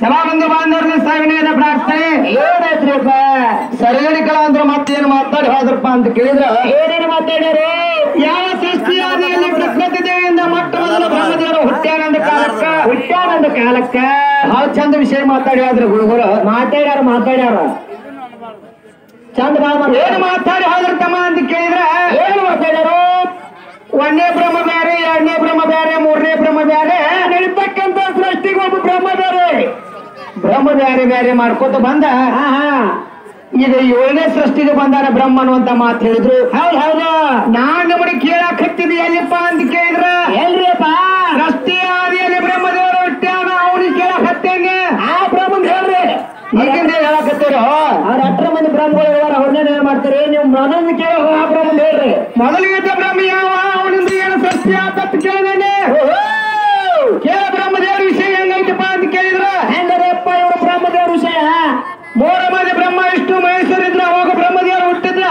ಸಭಾಬಂಧು ಬಾಂಧವರನ್ನ ಸಾವಿನ ಪ್ರಾರ್ಥನೆ ಏನಾಯ್ತ್ರಿಪ್ಪ ಸರಗಣಿ ಕಲಾಂಧ್ರ ಮತ್ತೇನು ಮಾತಾಡಿ ಹೋದ್ರಪ್ಪ ಅಂತ ಕೇಳಿದ್ರ ಏನೇನು ಮಾತಾಡ್ಯಾರ ಯಾವ ಸೃಷ್ಟಿಯಾದಿಯಲ್ಲಿ ಪ್ರಕೃತಿ ದೇವಿಯಿಂದ ಮೊಟ್ಟ ಮೊದಲ ಬ್ರಹ್ಮದೇವರು ಹುಟ್ಟ್ಯಾನಂದ ಕಾಲಕ್ಕ ಬಹಳ ಚಂದ ವಿಷಯ ಮಾತಾಡಿ ಆದ್ರೆ ಗುರುಗಳು ಮಾತಾಡ್ಯಾರ ಚಂದ ಏನು ಮಾತಾಡಿ ಹೋದ್ರ ತಮ್ಮ ಅಂತ ಕೇಳಿದ್ರ ಏನು ಮಾತಾಡ್ಯಾರು ಒಂದೇ ಬ್ರಹ್ಮ ಬ್ಯಾರೆ ಎರಡನೇ ಬ್ರಹ್ಮ ಬ್ಯಾರೆ ಮೂರನೇ ಬ್ರಹ್ಮ ಬ್ಯಾರೆ ನಡೀತಕ್ಕಂತ ಸೃಷ್ಟಿಗೆ ಒಬ್ಬ ಬ್ರಹ್ಮ ಬ್ಯಾರೆ ಮಾಡ್ಕೋತ ಬಂದ ಇದು ಏಳನೇ ಸೃಷ್ಟಿಗೆ ಬಂದಾರ ಬ್ರಹ್ಮ ಅನ್ನುವಂತ ಮಾತು ಹೇಳಿದ್ರು ಹೌದು ನಾನ್ ನಮಗೆ ಕೇಳಕ್ ಹತ್ತಿದ್ ಎಲ್ಲಿಪ್ಪ ಅಂತ ಕೇಳಿದ್ರ ಎಲ್ರಿಯಪ್ಪ ಸೃಷ್ಟಿ ಆದಿಯಲ್ಲಿ ಬ್ರಹ್ಮದೇವರು ಹುಟ್ಟ್ಯಾನ ಅವನಿಗೆ ಕೇಳಕ್ ಹತ್ತೇನೆ ಆ ಬ್ರಹ್ಮನ್ ಹೇಳ್ರಿ ಈಗಿಂದ ಹೇಳಕತ್ತೀರ ಅವ್ರ 10 ಮಂದಿ ಬ್ರಹ್ಮಗಳು ಹೇಳ ಅವ್ರನ್ನೇ ಏನ್ ಮಾಡ್ತೀರಿ ನೀವು ಮೊದಲು ಕೇಳ ಆ ಬ್ರಹ್ಮನ್ ಹೇಳ್ರಿ ಮೊದಲಿಗೆ ಬ್ರಹ್ಮ ಯಾವ ಅವನಿಂದ ಏನು ಸೃಷ್ಟಿ ಆತ ಕೇಳಿದೇನೆ ಕೇಳ ಬ್ರಹ್ಮದೇವ್ರ ವಿಷಯ ಹೆಂಗೈತಪ್ಪ ಅಂತ ಕೇಳಿದ್ರ ಹೆಂಗಪ್ಪ ಇವರು ಬ್ರಹ್ಮದೇವ್ರ ವಿಷಯ 3 ಮಂದಿ ಬ್ರಹ್ಮ ವಿಷ್ಣು ಮಹೇಶ್ವರ ಇದ್ರ ಅವಾಗ ಬ್ರಹ್ಮದೇವರು ಹುಟ್ಟಿದ್ದ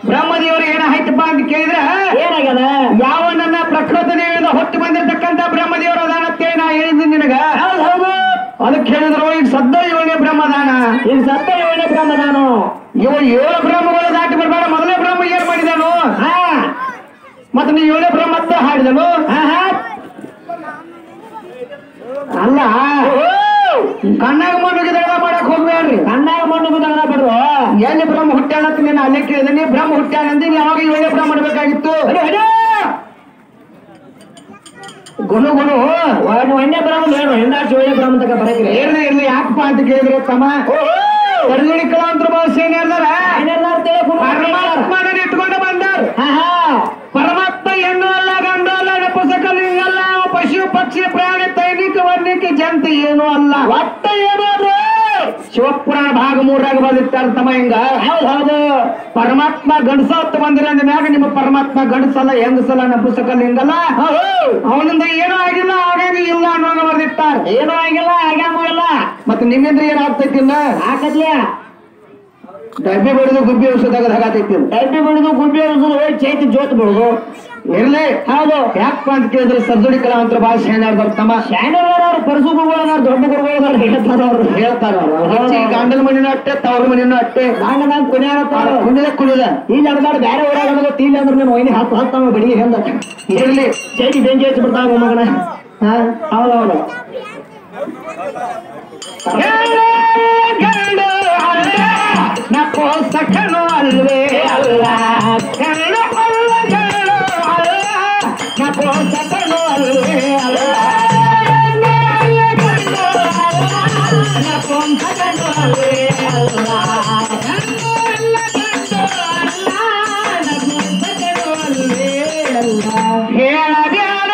ಬ್ರಹ್ಮದೇವರು ಏನಾಯ್ತಪ್ಪ ಅಂತ ಕೇಳಿದ್ರ ಏನಾಗ್ಯದ ಯಾವ ನನ್ನ ಪ್ರಕೃತಿ ದೇವಿಯಿಂದ ಹೊಟ್ಟು ಬಂದಿರ್ತಕ್ಕಂತ ಬ್ರಹ್ಮದೇವರು ಅದಾನಂತೇಳಿ ನಾ ಹೇಳಿದ್ದೀನಿ ನಿನಗ ಹೌದು ಅದಕ್ಕೆ ಹೇಳಿದ್ರು ಈಗ ಸದ್ದ 7ನೇ ಬ್ರಹ್ಮದಾನ ಇವ 7 ಬ್ರಹ್ಮಗಳು ದಾಟಿ ಬರ್ಬೇಡ ಮೊದಲೇ ಬ್ರಹ್ಮ ಏನ್ ಮಾಡಿದನು ಮತ್ತೆ ನೀ 7ನೇ ಬ್ರಹ್ಮ ಅಂತ ಹಾಡಿದನು ಅಲ್ಲ ಕಣ್ಣಾಗ ಮಣ್ಣುಗೆ ದಗದ ಮಾಡಕ್ ಹೋಗ್ಬೇಡ್ರಿ ಕಣ್ಣಾಗ ಮಣ್ಣುಗೆ ದಗದ ಬಿಡ್ರು ಎಲ್ಲಿ ಬ್ರಹ್ಮ ಹುಟ್ಟ್ಯಾನ ಅಂತ ನೀನು ಅಲ್ಲೇ ಕೇಳಿದನಿ ಬ್ರಹ್ಮ ಹುಟ್ಟ್ಯಾನಂದಿ ಯಾವಾಗ 7ನೇ ಬ್ರಹ್ಮ ಮಾಡಬೇಕಾಗಿತ್ತು ಗುಣು ಒಂದೇ ಬ್ರಹ್ಮ ಹೇಳು ಹೆಣ್ಣಾಚು 7ನೇ ಬ್ರಹ್ಮ ತಗ ಬರಕ್ರಿ ಇರ್ಲಿ ಯಾಕಪ್ಪ ಅಂತ ಕೇಳಿದ್ರೆ ತಮ್ಮ ಕರ್ಗಣಿ ಕಲಾಂತರ ಭಾಷೆ ಪರಮಾತ್ಮನ ಇಟ್ಕೊಂಡು ಬಂದಾರ ಪರಮಾತ್ಮ ಹೆಣ್ಣು ಅಲ್ಲ ಗಂಡು ಅಲ್ಲ ಪುಸ್ತಕ ಅಲ್ಲ ಪಶು ಪಕ್ಷಿ ಪ್ರಾಣಿ ತೈನಿಕ ವರ್ಣಿಕೆ ಜಂತು ಏನೂ ಅಲ್ಲ ಒಟ್ಟ ಏನೋ ಶಿವಪುರಾಣ ಭಾಗ 3 ಬಂದಿರ್ತಾರ ತಮ್ಮ ಹಿಂಗ ಹೌದು ಪರಮಾತ್ಮ ಗಂಡಸತ್ತು ಬಂದಿರ ಅಂದ ಮ್ಯಾಗ ನಿಮ್ಮ ಪರಮಾತ್ಮ ಗಂಡಸಲ್ಲ ಹೆಂಗಸಲ್ಲ ನಪುಸಕಲ್ಲ ಹಿಂಗಲ್ಲ ಅವನಿಂದ ಏನೂ ಆಗಿಲ್ಲ ಆಗೇನು ಇಲ್ಲ ಅನ್ನೋಂಗ ಬರ್ದಿರ್ತಾರ ಏನೂ ಆಗಿಲ್ಲ ಆಗ್ಯಾಮೂ ಇಲ್ಲ ಮತ್ತೆ ನಿಮ್ಮಿಂದ ಏನಾಗ್ತೈತಿ ಇಲ್ಲ ಹಾಕದ್ಲ ಡಬ್ಬಿ ಬಡಿದು ಗುಬ್ಬಿ ಔಷಧ ಹಾಕತೈತಿ ಡಬ್ಬಿ ಬಡಿದು ಗುಬ್ಬಿ ಔಷಧ ಹೋಗಿ ಚೈತಿ ಜೋತ್ ಬಿಡುದು ಇರ್ಲಿ ಹೌದು ಯಾಕಪ್ಪ ಅಂತ ಕೇಳಿದ್ರೆ ಸದ್ದುಡಿ ಕಲಾವಂತರ ಭಾಳ ಶಾಣ್ಯಾರ ಬರ್ತಮ್ಮ ಶಾಣ್ಯವ್ರು ಪರಸು ಗುರುಗಳದಾರ ದೊಡ್ಡ ಗುರುಗಳದಾರ ಹೇಳ್ತಾರ ಅವ್ರು ಗಂಡನ ಮನಿನೂ ಅಟ್ಟೆ ತವ್ರ ಮನಿನೂ ಅಟ್ಟೆ ಗಂಡನ ಕುಣಿದ ಈಗ ಅರ್ದಾಡ ಬೇರೆ ಊರಾಗ ತೀಲಿ ಅಂದ್ರೆ ನಿಮ್ಮ ಒಯ್ನಿ ಹತ್ತವ ಬಡಿಗೆ ಹೆಂದ ಇರ್ಲಿ ಚೈತಿ ಬೆಂಕಿ ಹಚ್ಚಿ ಬಿಡ್ತಾವ ಮಗನ ಹೌದೌದು ನಕೋ ಸಖನು ಅಲ್ವೇ ಅಲ್ಲ ಕಳ್ಳ ಅಲ್ಲ ಗಳ್ಳು ಅಲ್ಲ ನಕೋ ಸಖನು ಅಲ್ವೇ ಅಲ್ಲ ನಕೋ ಸಖನು ಅಲ್ವೇ ಅಲ್ಲ ಹೇಳಬ್ಯಾಡ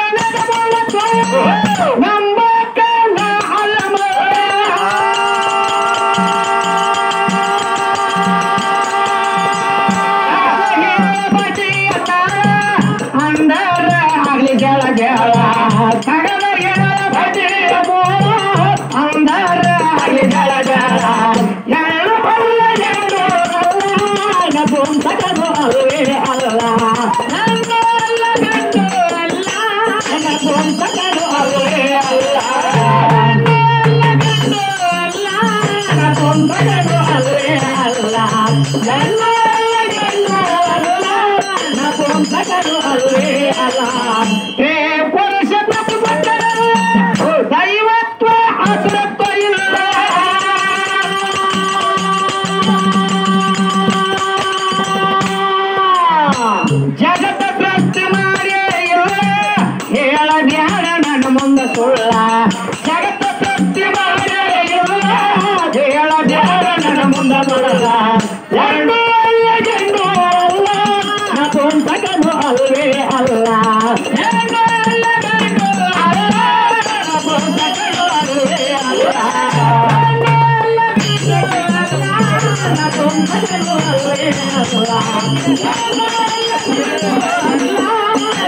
ದೈವತ್ವ ಅಸುರತ್ವ ಇಲ್ಲ ಜಗತ್ತ ಸೃಷ್ಟಿ ಮಾಡೇ ಇಲ್ಲ ಹೇಳ ಬ್ಯಾಡ ನನ್ನ ಮುಂದೆ ಸುಳ್ಳ ಜಗತ್ತ ಸೃಷ್ಟಿ ಮಾಡೇ ಇಲ್ಲ ಹೇಳ ಬ್ಯಾಡ ನನ್ನ ಮುಂದೆ ಸುಳ್ಳ ಎರಡು ಅಲ್ಲ ಗಂಡು ಅಲ್ಲ ನಪುಂಸಕನು ಅಲ್ವೇ ಅಲ್ಲ ಎರಡು ಅಲ್ಲ ಗಂಡು ಅಲ್ಲ ನಪುಂಸಕನು ಅಲ್ವೇ ಅಲ್ಲ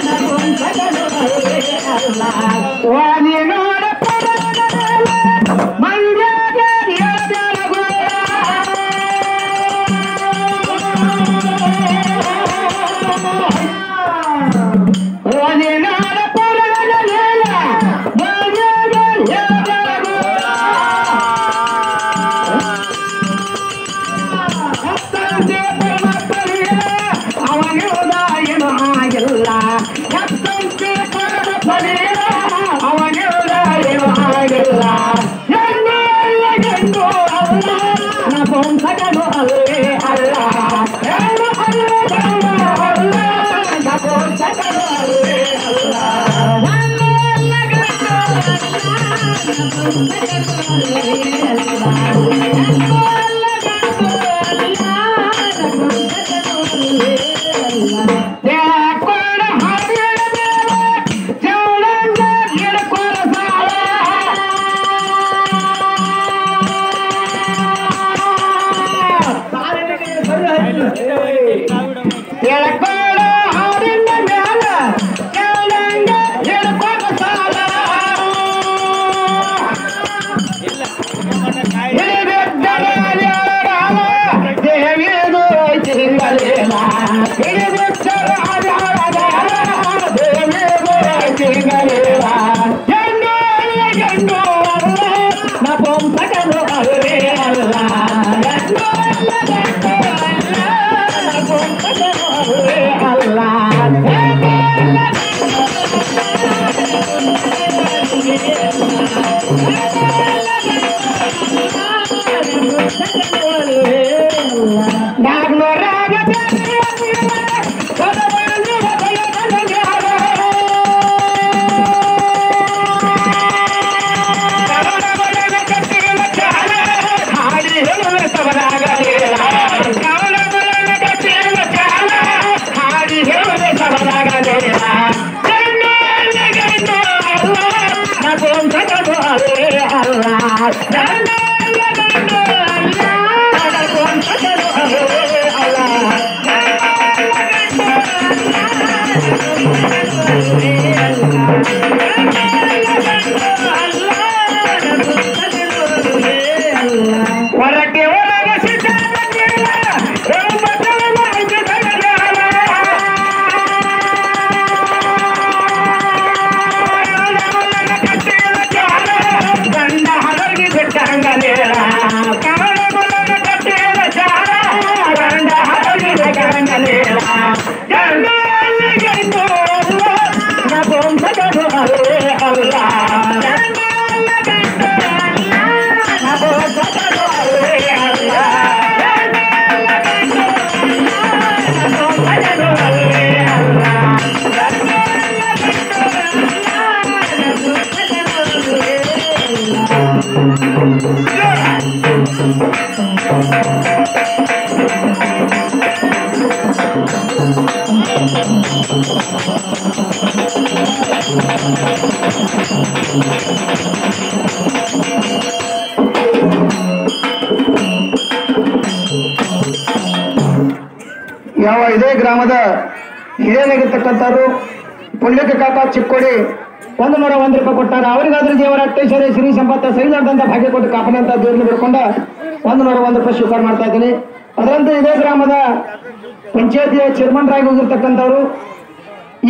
ನಪುಂಸಕನು ಅಲ್ವೇ ಅಲ್ಲ ನೋಡ ಮಂಡ್ಯಾಗ ಎಳಬೆಳಗು ನಾಡ ಪುರದ ಮೇಲ ಮಂಡ್ಯಾಗ ಎಳಬೆಳಗು ಅವನಿರುದ ಏನು ಆಗಿಲ್ಲ ಎತ್ತಂತೆ ಪರದ ಪಡೆಯ ಅವನಿರುದ ಏನು ಆಗಿಲ್ಲ ಹೆಣ್ಣು ಅಲ್ಲ ಗಂಡು ಅಲ್ಲ ನಪುಂಸಕನು ಅಲ್ಲೇ ಅಲ್ಲ ಹೆಣ್ಣು ಅಲ್ಲ ಗಂಡು ಅಲ್ಲ ನಪುಂಸಕನು ಅಲ್ಲೇ ಅಲ್ಲ ಹೆಣ್ಣು ಅಲ್ಲ ಗಂಡು ಯಾವ ಇದೇ ಗ್ರಾಮದ ಹಿರಿಯನಾಗಿರ್ತಕ್ಕಂಥವ್ರು ಪುಣ್ಯಕ ಕಾಕ ಚಿಕ್ಕೋಡಿ 101 ರೂಪಾಯಿ ಕೊಟ್ಟಾರ. ಅವರಿಗಾದ್ರೂ ದೇವರ ಅಟ್ಟೇಶ್ವರಿ ಶ್ರೀ ಸಂಪತ್ತ ಸೈಲಾರ್ದಂತ ಭಾಗ್ಯ ಕೊಟ್ಟು ಕಾಪನೆ ಅಂತ ದೇವ್ರನ್ನ ಬಿಡ್ಕೊಂಡ 101 ರೂಪಾಯಿ ಸ್ವೀಕಾರ ಮಾಡ್ತಾ ಇದ್ದೀನಿ. ಅದರಂತೆ ಇದೇ ಗ್ರಾಮದ ಪಂಚಾಯತಿಯ ಚೇರ್ಮನ್ ರಾಗಿ ಹೋಗಿರ್ತಕ್ಕಂಥವ್ರು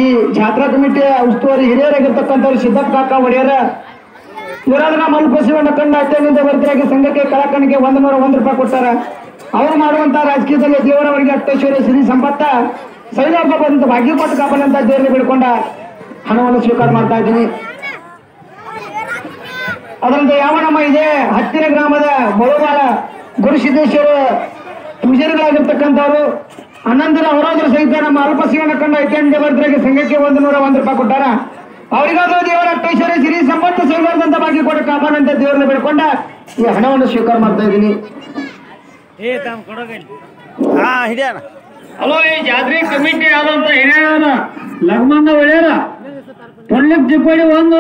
ಈ ಜಾತ್ರಾ ಕಮಿಟಿಯ ಉಸ್ತುವಾರಿ ಹಿರಿಯರಾಗಿರ್ತಕ್ಕಂಥವ್ರು ಸಿದ್ದಪ್ಪ ಕಾಕ ಒಡೆಯರ ಇವರಾದ್ರ ಮಲ್ಪಸಿವಣ್ಣ ಕಂಡ ಅತ್ಯಂತ ವರ್ತಿಯಾಗಿ ಸಂಘಕ್ಕೆ ಕಲಾಕಣಿಗೆ 101 ರೂಪಾಯಿ ಕೊಟ್ಟಾರ. ಅವರು ಮಾಡುವಂತ ರಾಜಕೀಯದಲ್ಲಿ ದೇವರವರಿಗೆ ಅಟ್ಟೇಶ್ವರಿ ಶ್ರೀ ಸಂಪತ್ತ ಸೈಲಾರ್ದಂತ ಭಾಗ್ಯ ಕೊಟ್ಟು ಕಾಪನೆ ಅಂತ ದೇವ್ರನ್ನ ಬಿಡ್ಕೊಂಡ ಹಣವನ್ನು ಸ್ವೀಕಾರ ಮಾಡ್ತಾ ಇದ್ದೀನಿ. ಅದರಂತೆ ಯಾವ ನಮ್ಮ ಇದೆ ಹತ್ತಿರ ಗ್ರಾಮದ ಬಳುವಾಳ ಗುರುಸಿದ್ದೇಶ್ವರ ಪೂಜಾರಿಗಳಾಗಿರ್ತಕ್ಕಂಥವ್ರು 11 ಅವರಾದ್ರೂ ಸಹಿತ ನಮ್ಮ ಅಲ್ಪಶಿವನ ಕಂಡ ಐಕ್ಯಂಡ ಬರ್ದ್ರಾಗಿ ಸಂಘಕ್ಕೆ 101 ರೂಪಾಯಿ ಕೊಟ್ಟಾರ. ಅವರಿಗಾದ್ರೂ ದೇವರ ಅಟ್ಟೇಶ್ವರಿ ಶ್ರೀ ಸಂಪತ್ತು ಸೈಲಾರ್ದಂತ ಭಾಗ್ಯ ಕೊಟ್ಟು ಕಾಪಾಡ ಅಂತ ದೇವರನ್ನ ಬಿಡ್ಕೊಂಡ ಈ ಹಣವನ್ನು ಸ್ವೀಕಾರ ಮಾಡ್ತಾ ಇದ್ದೀನಿ. ಹಲೋ, ಈ ಜಾತ್ರೆ ಕಮಿಟಿ ಆದಂತ ಹಿರಿಯ ಲಗ್ಮಂದ ಒಳ್ಳೆಯರ ಪೊಳ್ಳಿಕ್ ಚಿಕ್ಕೋಡಿ 1